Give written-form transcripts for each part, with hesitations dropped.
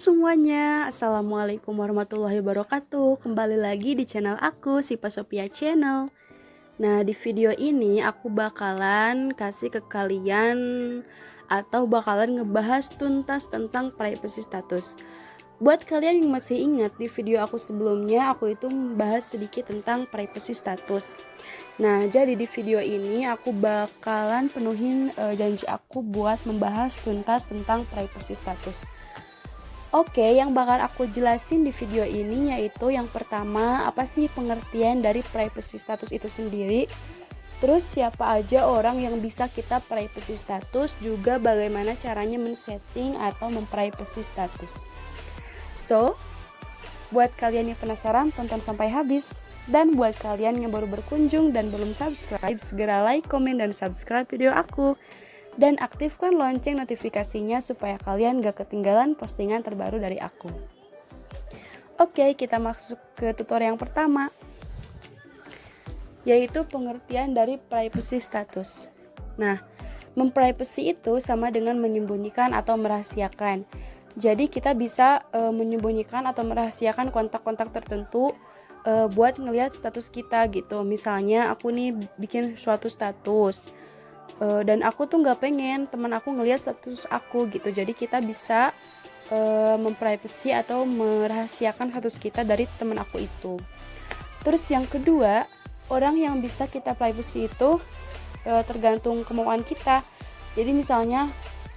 semuanya, Assalamualaikum warahmatullahi wabarakatuh. Kembali lagi di channel aku, Sipa Sophia Channel. Nah, di video ini aku bakalan kasih ke kalian atau bakalan ngebahas tuntas tentang privacy status. Buat kalian yang masih ingat, di video aku sebelumnya aku itu membahas sedikit tentang privacy status. Nah, jadi di video ini aku bakalan penuhin janji aku buat membahas tuntas tentang privacy status. Oke, yang bakal aku jelasin di video ini yaitu yang pertama, apa sih pengertian dari privacy status itu sendiri? Terus siapa aja orang yang bisa kita privacy status, juga bagaimana caranya men-setting atau memprivacy status. So, buat kalian yang penasaran, tonton sampai habis. Dan buat kalian yang baru berkunjung dan belum subscribe, segera like, komen, dan subscribe video aku. Dan aktifkan lonceng notifikasinya supaya kalian gak ketinggalan postingan terbaru dari aku. Oke, kita masuk ke tutorial yang pertama, yaitu pengertian dari privacy status. Nah, memprivacy itu sama dengan menyembunyikan atau merahasiakan. Jadi kita bisa menyembunyikan atau merahasiakan kontak-kontak tertentu buat ngelihat status kita gitu. Misalnya aku nih bikin suatu status, dan aku tuh nggak pengen teman aku ngelihat status aku gitu. Jadi kita bisa memprivacy atau merahasiakan status kita dari teman aku itu. Terus yang kedua, orang yang bisa kita privacy itu tergantung kemauan kita. Jadi misalnya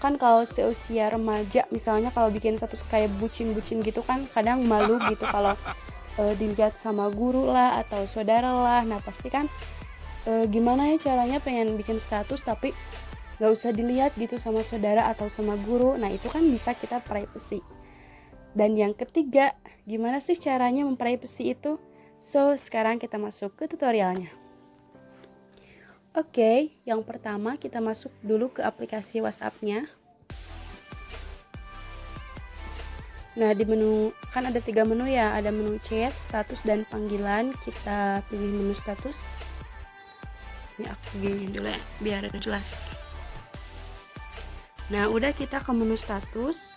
kan kalau seusia remaja, misalnya kalau bikin status kayak bucin-bucin gitu kan kadang malu gitu kalau dilihat sama guru lah atau saudara lah. Nah pasti kan gimana ya caranya pengen bikin status tapi gak usah dilihat gitu sama saudara atau sama guru. Nah itu kan bisa kita privacy. Dan yang ketiga, gimana sih caranya memprivacy itu? So sekarang kita masuk ke tutorialnya. Oke, yang pertama kita masuk dulu ke aplikasi WhatsApp-nya. Nah di menu kan ada 3 menu ya, ada menu chat, status, dan panggilan. Kita pilih menu status. Ini aku gini dulu ya biar jelas. Nah udah kita ke menu status,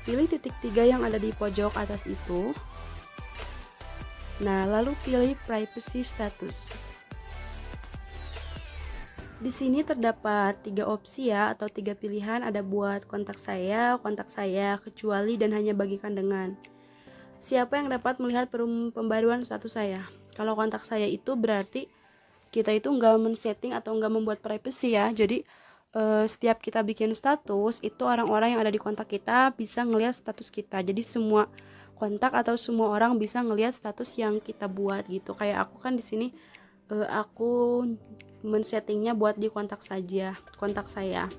pilih titik 3 yang ada di pojok atas itu. Nah lalu pilih privacy status. Di sini terdapat 3 opsi ya, atau 3 pilihan. Ada buat kontak saya, kecuali, dan hanya bagikan dengan. Siapa yang dapat melihat pembaruan status saya? Kalau kontak saya itu berarti kita itu nggak men-setting atau nggak membuat privacy ya. Jadi setiap kita bikin status itu orang-orang yang ada di kontak kita bisa ngelihat status kita. Jadi semua kontak atau semua orang bisa ngelihat status yang kita buat gitu. Kayak aku kan di sini aku men-settingnya buat di kontak saya.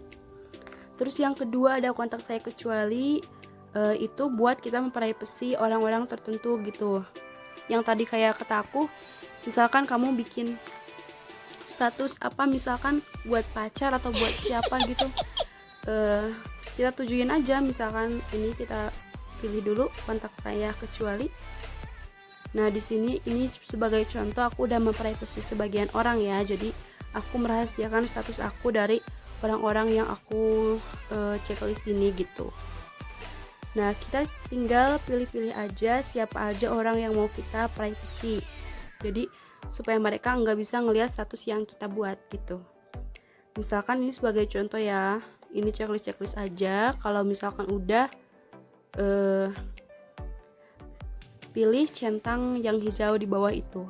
Terus yang kedua ada kontak saya kecuali, itu buat kita memprivacy orang-orang tertentu gitu. Yang tadi kayak kata aku, misalkan kamu bikin status apa misalkan buat pacar atau buat siapa gitu, kita tujuin aja. Misalkan ini kita pilih dulu kontak saya kecuali. Nah di sini ini sebagai contoh aku udah memprivacy sebagian orang ya. Jadi aku merahasiakan status aku dari orang-orang yang aku checklist gini gitu. Nah kita tinggal pilih-pilih aja siapa aja orang yang mau kita privacy. Jadi supaya mereka nggak bisa ngelihat status yang kita buat gitu. Misalkan ini sebagai contoh ya, ini checklist aja. Kalau misalkan udah pilih centang yang hijau di bawah itu.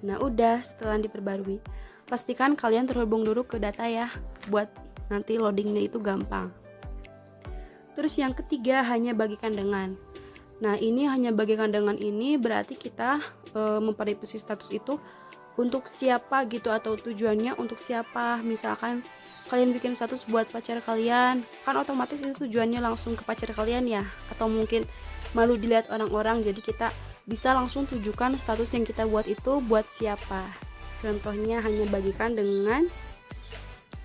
Nah udah, setelah diperbarui pastikan kalian terhubung dulu ke data ya, buat nanti loadingnya itu gampang. Terus yang ketiga, hanya bagikan dengan. Nah ini hanya bagikan dengan ini berarti kita memprivacy status itu untuk siapa gitu, atau tujuannya untuk siapa. Misalkan kalian bikin status buat pacar kalian, kan otomatis itu tujuannya langsung ke pacar kalian ya, atau mungkin malu dilihat orang-orang. Jadi kita bisa langsung tujukan status yang kita buat itu buat siapa. Contohnya hanya bagikan dengan,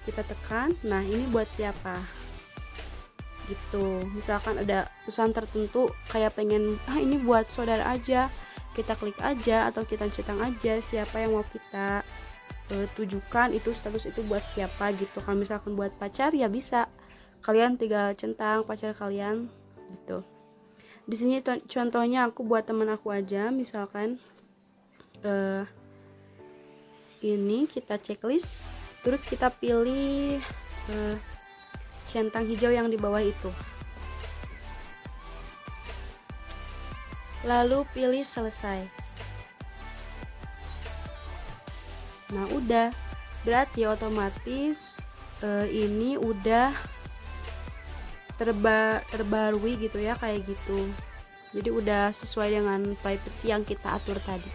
kita tekan, nah ini buat siapa gitu. Misalkan ada pesan tertentu kayak pengen ini buat saudara aja, kita klik aja atau kita centang aja siapa yang mau kita tujukan itu status itu buat siapa gitu. Kalau misalkan buat pacar ya bisa kalian tinggal centang pacar kalian gitu. Di sini contohnya aku buat teman aku aja, misalkan ini kita checklist, terus kita pilih centang hijau yang di bawah itu, lalu pilih selesai. Nah udah, berarti otomatis ini udah terbarui gitu ya, kayak gitu. Jadi udah sesuai dengan privacy yang kita atur tadi.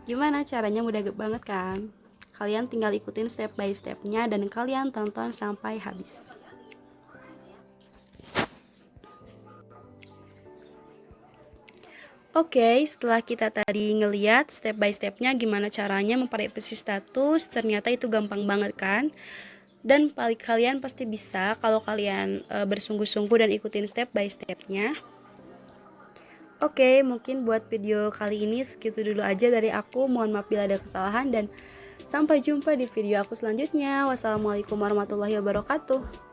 Gimana caranya? Mudah banget kan? Kalian tinggal ikutin step by stepnya dan kalian tonton sampai habis. Oke, setelah kita tadi ngeliat step by stepnya gimana caranya memverifikasi status, ternyata itu gampang banget kan? Dan paling kalian pasti bisa kalau kalian bersungguh-sungguh dan ikutin step by stepnya. Oke, mungkin buat video kali ini segitu dulu aja dari aku. Mohon maaf bila ada kesalahan dan sampai jumpa di video aku selanjutnya. Wassalamualaikum warahmatullahi wabarakatuh.